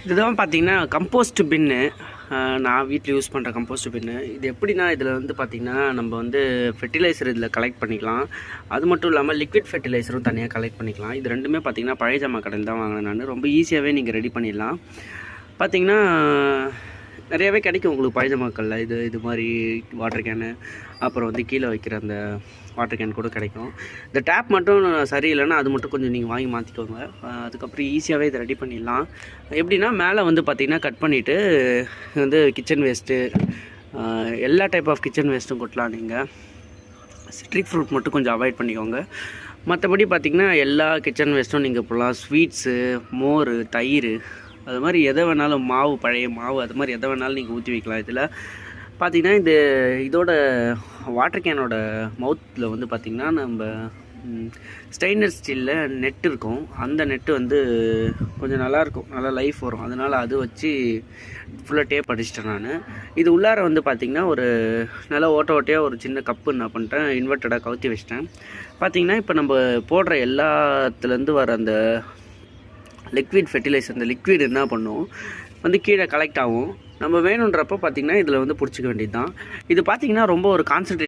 இதுதான் பார்த்தீங்கன்னா கம்போஸ்ட் பின்னு. நான் வீட்டில் யூஸ் பண்ணுற கம்போஸ்ட் பின்னு. இது எப்படின்னா, இதில் வந்து பார்த்திங்கன்னா நம்ம வந்து ஃபெர்டிலைசர் இதில் கலெக்ட் பண்ணிக்கலாம். அது மட்டும் இல்லாமல் லிக்விட் ஃபெர்டிலைசரும் தனியாக கலெக்ட் பண்ணிக்கலாம். இது ரெண்டுமே பார்த்திங்கன்னா பழைய ஜாமான் கடையில் தான் வாங்கினேன் நான். ரொம்ப ஈஸியாகவே நீங்கள் ரெடி பண்ணிடலாம். பார்த்திங்கன்னா நிறையாவே கிடைக்கும் உங்களுக்கு பழைய ஜாமான்களில். இது மாதிரி வாட்டர் கேனு, அப்புறம் வந்து கீழே வைக்கிற அந்த வாட்டர் கேன் கூட கிடைக்கும். இந்த டேப் மட்டும் சரியில்லைன்னா அது மட்டும் கொஞ்சம் நீங்கள் வாங்கி மாற்றிக்கோங்க. அதுக்கப்புறம் ஈஸியாகவே இதை ரெடி பண்ணிடலாம். எப்படின்னா, மேலே வந்து பார்த்திங்கன்னா கட் பண்ணிவிட்டு வந்து கிச்சன் வேஸ்ட்டு, எல்லா டைப் ஆஃப் கிச்சன் வேஸ்ட்டும் கொட்டலாம். நீங்கள் சிட்ரிக் ஃப்ரூட் மட்டும் கொஞ்சம் அவாய்ட் பண்ணிக்கோங்க. மற்றபடி பார்த்திங்கன்னா எல்லா கிச்சன் வேஸ்ட்டும் நீங்கள் போடலாம். ஸ்வீட்ஸு, மோர், தயிர், அது மாதிரி எதை வேணாலும், மாவு, பழைய மாவு, அது மாதிரி எதை வேணாலும் நீங்கள் ஊற்றி வைக்கலாம். இதில் பார்த்திங்கன்னா இதோட வாட்டர் கேனோட மவுத்தில் வந்து பார்த்திங்கன்னா நம்ம ஸ்டெயின்லெஸ் ஸ்டீலில் நெட் இருக்கும். அந்த நெட்டு வந்து கொஞ்சம் நல்லாயிருக்கும், நல்லா லைஃப் வரும். அதனால் அது வச்சு ஃபுல்லாக டேப் அடிச்சிட்டேன் நான். இது உள்ளார வந்து பார்த்திங்கன்னா ஒரு நல்லா ஓட்டையாக ஒரு சின்ன கப்பு என்ன பண்ணிட்டேன், இன்வெர்ட்டடாக கவுத்தி வச்சிட்டேன். பார்த்திங்கன்னா இப்போ நம்ம போடுற எல்லாத்துலேருந்து வர அந்த லிக்விட் ஃபெர்டிலைசர், இந்த லிக்விட் என்ன பண்ணும் வந்து கீழே கலெக்ட் ஆகும். நம்ம வேணுன்றப்போ பார்த்திங்கன்னா இதில் வந்து பிடிச்சிக்க வேண்டியது தான். இது பார்த்திங்கன்னா ரொம்ப ஒரு கான்சன்ட்ரேட்